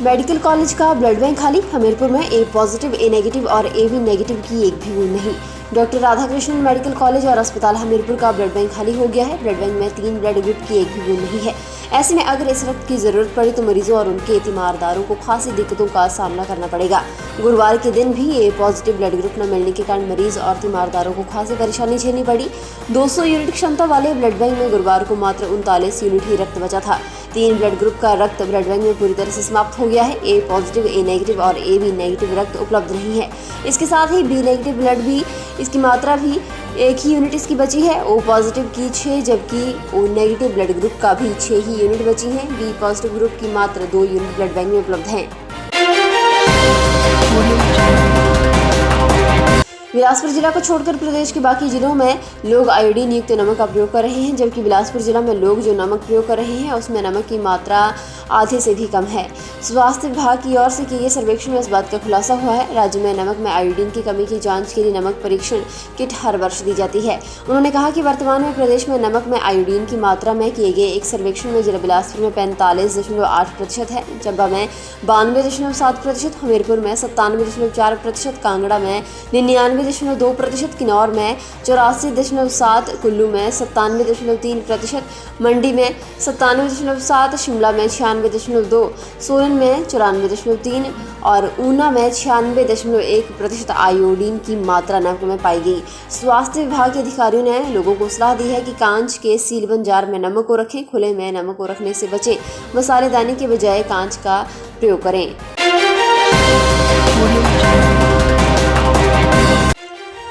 Medical college का blood bank खाली। हमीरपुर में ए पॉजिटिव, ए नेगेटिव और ए बी नेगेटिव की एक भी बूंद नहीं। डॉक्टर राधाकृष्णन मेडिकल कॉलेज और अस्पताल हमीरपुर का ब्लड बैंक खाली हो गया है। ब्लड बैंक में 3 ब्लड ग्रुप की एक भी बूंद नहीं है। ऐसे में अगर इस रक्त की जरूरत पड़ी तो मरीजों और उनके तीमारदारों को खासी दिक्कतों का सामना करना पड़ेगा। गुरुवार के दिन भी ए पॉजिटिव ब्लड ग्रुप न मिलने के कारण मरीज और तीमारदारों को खासी परेशानी झेलनी पड़ी। 200 यूनिट क्षमता वाले ब्लड बैंक में गुरुवार को मात्र 39 यूनिट ही रक्त बचा था। 3 ब्लड ग्रुप का रक्त ब्लड बैंक में पूरी तरह से समाप्त हो गया है। ए पॉजिटिव, ए नेगेटिव और ए बी नेगेटिव रक्त उपलब्ध नहीं है। इसके साथ ही बी नेगेटिव ब्लड भी इसकी मात्रा भी 1 ही यूनिट इसकी बची है। ओ पॉजिटिव की 6 जबकि ओ नेगेटिव ब्लड ग्रुप का भी 6 ही यूनिट बची हैं। बी पॉजिटिव ग्रुप की मात्र 2 यूनिट ब्लड बैंक में उपलब्ध हैं। बिलासपुर जिला को छोड़कर प्रदेश के बाकी जिलों में लोग आयोडीन युक्त नमक का प्रयोग कर रहे हैं, जबकि बिलासपुर जिला में लोग जो नमक प्रयोग कर रहे हैं उसमें नमक की मात्रा आधे से भी कम है। स्वास्थ्य विभाग की ओर से किए गए सर्वेक्षण में इस बात का खुलासा हुआ है। राज्य में नमक में आयोडीन की कमी की जांच के लिए नमक परीक्षण किट हर वर्ष दी जाती है। उन्होंने कहा कि वर्तमान में प्रदेश में नमक में आयोडीन की मात्रा में किए गए एक सर्वेक्षण में जिला बिलासपुर में 45.8% है, चंबा में 92.7%, हमीरपुर में 97.4%, कांगड़ा में 99.2%, किन्नौर में 84.7%, कुल्लू में 97.3%, मंडी में 97.7%, शिमला में 96.2%, सोलन में 94.3% और ऊना में 96.1% आयोडीन की मात्रा नमक में पाई गई। स्वास्थ्य विभाग के अधिकारियों ने लोगों को सलाह दी है कि कांच के सीलबंद जार में नमक को रखें, खुले में नमक को रखने से बचें, मसालेदानी के बजाय कांच का प्रयोग करें।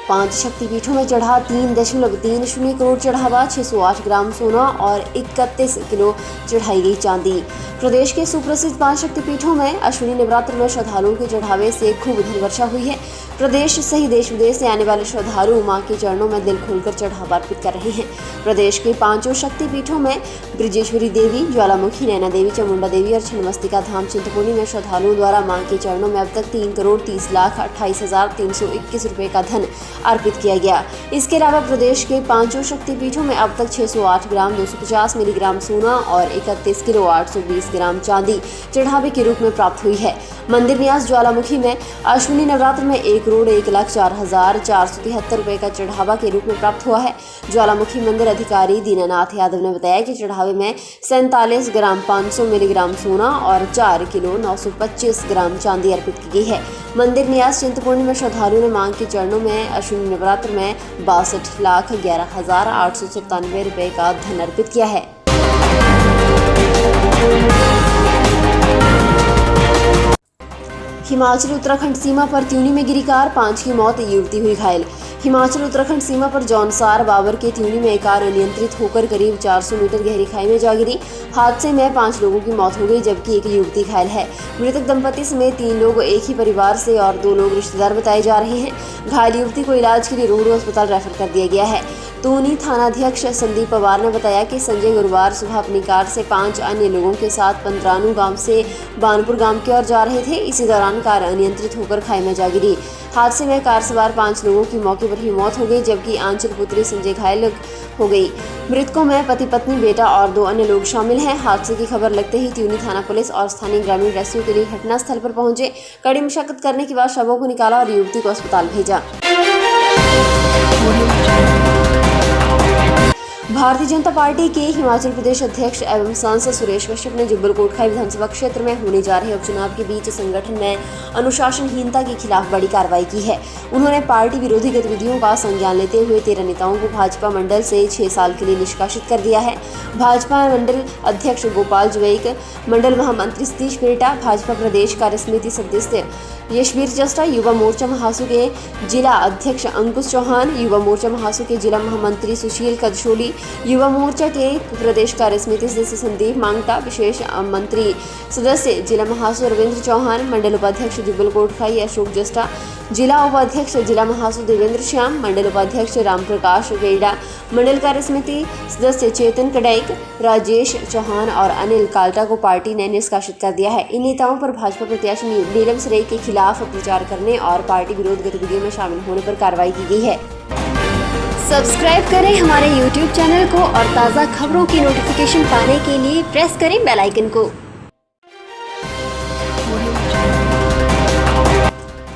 5 शक्तिपीठों में चढ़ा 3.30 करोड़ चढ़ावा, 608 ग्राम सोना और 31 किलो चढ़ाई गई चांदी। प्रदेश के सुप्रसिद्ध 5 शक्तिपीठों में अश्विनी नवरात्र में श्रद्धालुओं के चढ़ावे से खूब धन वर्षा हुई है। प्रदेश सहित देश विदेश से आने वाले श्रद्धालु मां के चरणों में दिल खोलकर चढ़ावा अर्पित कर रहे हैं। प्रदेश के 5 शक्तिपीठों में ब्रजेश्वरी देवी, ज्वालामुखी, नैना देवी, चामुंडा देवी और छिन्नमस्तिका धाम चिंतपूर्णी में श्रद्धालुओं द्वारा मां के चरणों में अब तक 3,30,28,321 रुपए का धन अर्पित किया गया। इसके अलावा प्रदेश के 5 शक्तिपीठों में अब तक 608 ग्राम 250 मिलीग्राम सोना और 31 किलो 820 ग्राम चांदी चढ़ावे के रूप में प्राप्त हुई है। मंदिर न्यास ज्वालामुखी में अश्विनी नवरात्र में 1,01,04,473 रुपए का चढ़ावा के रूप में प्राप्त हुआ है। ज्वालामुखी मंदिर अधिकारी दीनानाथ यादव ने बताया कि चढ़ावे में 47 ग्राम 500 मिलीग्राम सोना और 4 किलो 925 ग्राम चांदी अर्पित की गई है। मंदिर न्यास चिंतपूर्णी में श्रद्धालुओं ने मां के चरणों में अश्विनी नवरात्र में 62,11,897 रुपए का धन अर्पित किया है। हिमाचल उत्तराखंड सीमा पर त्यूनी में गिरी कार, 5 की मौत, युवती हुई घायल। हिमाचल उत्तराखंड सीमा पर जौनसार बाबर के त्यूनी में एक कार अनियंत्रित होकर करीब 400 मीटर गहरी खाई में जा गिरी। हादसे में 5 लोगों की मौत हो गई, जबकि एक युवती घायल है। मृतक दंपति समेत 3 लोग एक ही परिवार से और 2 लोग रिश्तेदार बताए जा रहे हैं। घायल युवती को इलाज के लिए रोहडू अस्पताल रेफर कर दिया गया है। तूनी थानाध्यक्ष संदीप पवार ने बताया कि संजय गुरुवार सुबह अपनी कार से 5 अन्य लोगों के साथ पंतरानू गांव से बानपुर गांव की ओर जा रहे थे। इसी दौरान कार अनियंत्रित होकर खाई में जा गिरी। हादसे में कार सवार 5 लोगों की मौके पर ही मौत हो गई, जबकि आंचल पुत्री संजय घायल हो गई। मृतकों में पति पत्नी, बेटा और 2 अन्य लोग शामिल हैं। हादसे की खबर लगते ही त्यूनी थाना पुलिस और स्थानीय ग्रामीण रेस्क्यू के लिए घटनास्थल पर पहुंचे। कड़ी मशक्कत करने के बाद शवों को निकाला और युवती को अस्पताल भेजा। भारतीय जनता पार्टी के हिमाचल प्रदेश अध्यक्ष एवं सांसद सुरेश कश्यप ने जुब्बल कोटखाई विधानसभा क्षेत्र में होने जा रहे उपचुनाव के बीच संगठन में अनुशासनहीनता के खिलाफ बड़ी कार्रवाई की है। उन्होंने पार्टी विरोधी गतिविधियों का संज्ञान लेते हुए 13 नेताओं को भाजपा मंडल से 6 साल के लिए निष्कासित कर दिया है। भाजपा मंडल अध्यक्ष गोपाल जवैक, मंडल महामंत्री सतीश पेटा, भाजपा प्रदेश कार्यसमिति सदस्य यशवीर जस्टा, युवा मोर्चा महासू के जिला अध्यक्ष अंकुश चौहान, युवा मोर्चा महासू के जिला महामंत्री सुशील कदशोली, युवा मोर्चा के प्रदेश कार्यसमिति सदस्य संदीप मांगटा, विशेष मंत्री सदस्य जिला महासू रविंद्र चौहान, मंडल उपाध्यक्ष जुब्बल कोटखाई अशोक जस्टा, जिला उपाध्यक्ष जिला महासू देवेंद्र श्याम, मंडल उपाध्यक्ष रामप्रकाश वेड़ा, मंडल कार्यसमिति सदस्य चेतन कडाइक, राजेश चौहान और अनिल काल्टा को पार्टी ने निष्कासित कर दिया है। इन नेताओं पर भाजपा प्रत्याशी नीलम सरेई के खिलाफ प्रचार करने और पार्टी विरोध गतिविधियों में शामिल होने पर कार्रवाई की गई है। सब्सक्राइब करें हमारे YouTube चैनल को और ताज़ा खबरों की नोटिफिकेशन पाने के लिए प्रेस करें बेल आइकन को।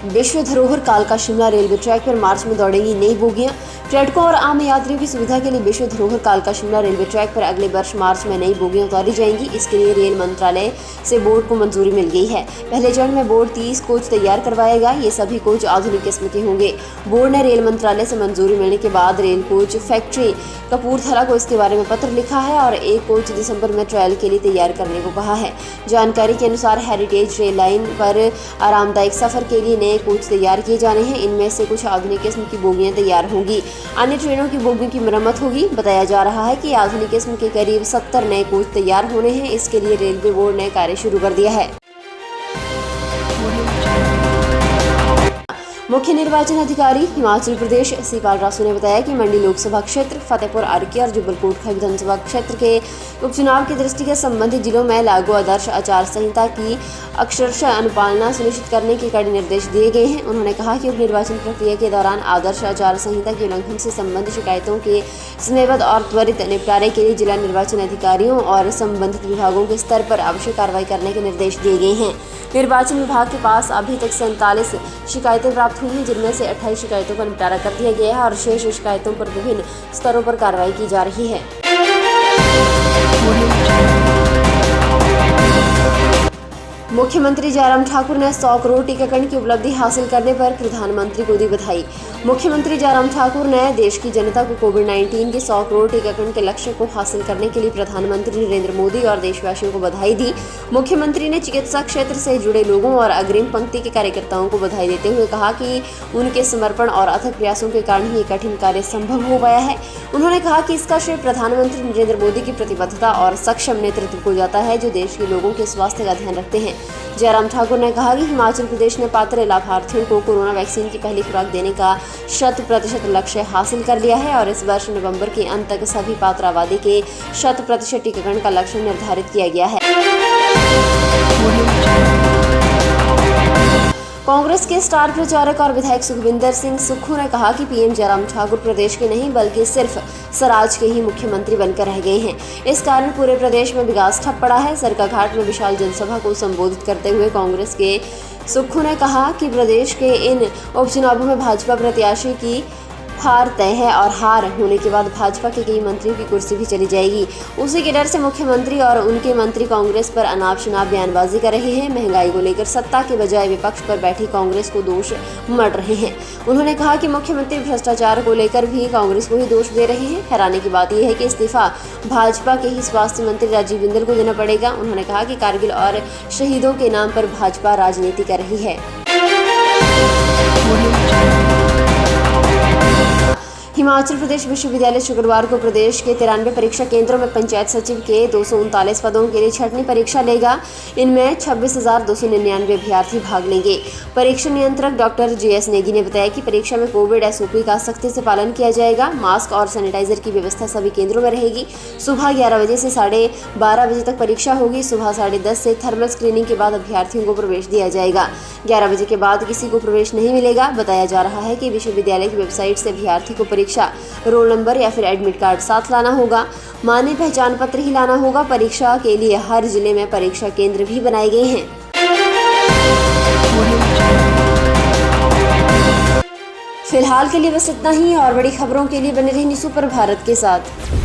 विश्व धरोहर कालका शिमला रेलवे ट्रैक पर मार्च में दौड़ेंगी नई बोगियां। पर्यटकों और आम यात्रियों की सुविधा के लिए विश्व धरोहर कालका शिमला रेलवे ट्रैक पर अगले वर्ष मार्च में नई बोगियां उतारी जाएंगी। इसके लिए रेल मंत्रालय से बोर्ड को मंजूरी मिल गई है। पहले चरण में बोर्ड 30 कोच तैयार करवाएगा। ये सभी कोच आधुनिक किस्म के होंगे। बोर्ड ने रेल मंत्रालय से मंजूरी मिलने के बाद रेल कोच फैक्ट्री कपूरथला को इसके बारे में पत्र लिखा है और एक कोच दिसंबर में ट्रायल के लिए तैयार करने को कहा है। जानकारी के अनुसार हेरिटेज रेल लाइन पर आरामदायक सफर के लिए नए कोच तैयार किए जाने हैं। इनमें से कुछ आधुनिक किस्म की बोगियां तैयार होंगी। अन्य ट्रेनों की बोगियों की मरम्मत होगी। बताया जा रहा है कि आधुनिक किस्म के करीब 70 नए कोच तैयार होने हैं। इसके लिए रेलवे बोर्ड ने कार्य शुरू कर दिया है। मुख्य निर्वाचन अधिकारी हिमाचल प्रदेश सीपाल रासू ने बताया कि मंडी लोकसभा क्षेत्र, फतेहपुर आर्की और जुब्बल कोटखाई विधानसभा क्षेत्र के उपचुनाव की दृष्टि के संबंधित जिलों में लागू आदर्श आचार संहिता की अक्षरशः अनुपालना सुनिश्चित करने के कड़े निर्देश दिए गए हैं। उन्होंने कहा कि उप निर्वाचन प्रक्रिया के दौरान आदर्श आचार संहिता के उल्लंघन से संबंधित शिकायतों के समयबद्ध और त्वरित निपटारे के लिए जिला निर्वाचन अधिकारियों और संबंधित विभागों के स्तर पर आवश्यक कार्रवाई करने के निर्देश दिए गए हैं। निर्वाचन विभाग के पास अभी तक 47 शिकायतें प्राप्त हुई हैं, जिनमें से 28 शिकायतों का निपटारा कर दिया गया है और शेष शिकायतों पर विभिन्न स्तरों पर कार्रवाई की जा रही है। मुख्यमंत्री जयराम ठाकुर ने 100 करोड़ टीकाकरण की उपलब्धि हासिल करने पर प्रधानमंत्री को दी बधाई। मुख्यमंत्री जयराम ठाकुर ने देश की जनता को कोविड-19 के 100 करोड़ टीकाकरण के लक्ष्य को हासिल करने के लिए प्रधानमंत्री नरेंद्र मोदी और देशवासियों को बधाई दी। मुख्यमंत्री ने चिकित्सा क्षेत्र से जुड़े लोगों और अग्रिम पंक्ति के कार्यकर्ताओं को बधाई देते हुए कहा कि उनके समर्पण और अथक प्रयासों के कारण ही ये कठिन कार्य संभव हो पाया है। उन्होंने कहा कि इसका श्रेय प्रधानमंत्री नरेंद्र मोदी की प्रतिबद्धता और सक्षम नेतृत्व को जाता है, जो देश के लोगों के स्वास्थ्य का ध्यान रखते हैं। जयराम ठाकुर ने कहा कि हिमाचल प्रदेश ने पात्र लाभार्थियों को कोरोना वैक्सीन की पहली खुराक देने का 100% लक्ष्य हासिल कर लिया है और इस वर्ष नवंबर के अंत तक सभी पात्र आबादी के 100% टीकाकरण का लक्ष्य निर्धारित किया गया है। कांग्रेस के स्टार प्रचारक और विधायक सुखविंदर सिंह सुक्खू ने कहा कि पीएम जयराम ठाकुर प्रदेश के नहीं बल्कि सिर्फ सराज के ही मुख्यमंत्री बनकर रह गए हैं। इस कारण पूरे प्रदेश में विकास ठप पड़ा है। सरकाघाट में विशाल जनसभा को संबोधित करते हुए कांग्रेस के सुक्खू ने कहा कि प्रदेश के इन उपचुनावों में भाजपा प्रत्याशी की हार तय है और हार होने के बाद भाजपा के कई मंत्रियों की कुर्सी भी चली जाएगी। उसी के डर से मुख्यमंत्री और उनके मंत्री कांग्रेस पर अनाप शनाप बयानबाजी कर रहे हैं। महंगाई को लेकर सत्ता के बजाय विपक्ष पर बैठी कांग्रेस को दोष मढ़ रहे हैं। उन्होंने कहा कि मुख्यमंत्री भ्रष्टाचार को लेकर भी कांग्रेस को ही दोष दे रहे हैं। हैरानी की बात यह है कि इस्तीफा भाजपा के ही स्वास्थ्य मंत्री राजीव बिंदल को देना पड़ेगा। उन्होंने कहा कि कारगिल और शहीदों के नाम पर भाजपा राजनीति कर रही है। हिमाचल प्रदेश विश्वविद्यालय शुक्रवार को प्रदेश के 93 परीक्षा केंद्रों में पंचायत सचिव के 239 पदों के लिए छठवीं परीक्षा लेगा। इनमें 26,299 अभ्यर्थी भाग लेंगे। परीक्षा नियंत्रक डॉक्टर JS नेगी ने बताया कि परीक्षा में कोविड SOP का सख्ती से पालन किया जाएगा। मास्क और सैनिटाइजर की व्यवस्था सभी केंद्रों में रहेगी। सुबह 11 बजे से 12:30 बजे तक परीक्षा होगी। सुबह 10:30 से थर्मल स्क्रीनिंग के बाद अभ्यर्थियों को प्रवेश दिया जाएगा। 11 बजे के बाद किसी को प्रवेश नहीं मिलेगा। बताया जा रहा है कि विश्वविद्यालय की वेबसाइट से अभ्यर्थी को परीक्षा रोल नंबर या फिर एडमिट कार्ड साथ लाना होगा। मान्य पहचान पत्र ही लाना होगा। परीक्षा के लिए हर जिले में परीक्षा केंद्र भी बनाए गए हैं। फिलहाल के लिए बस इतना ही और बड़ी खबरों के लिए बने रहिए सुपर भारत के साथ।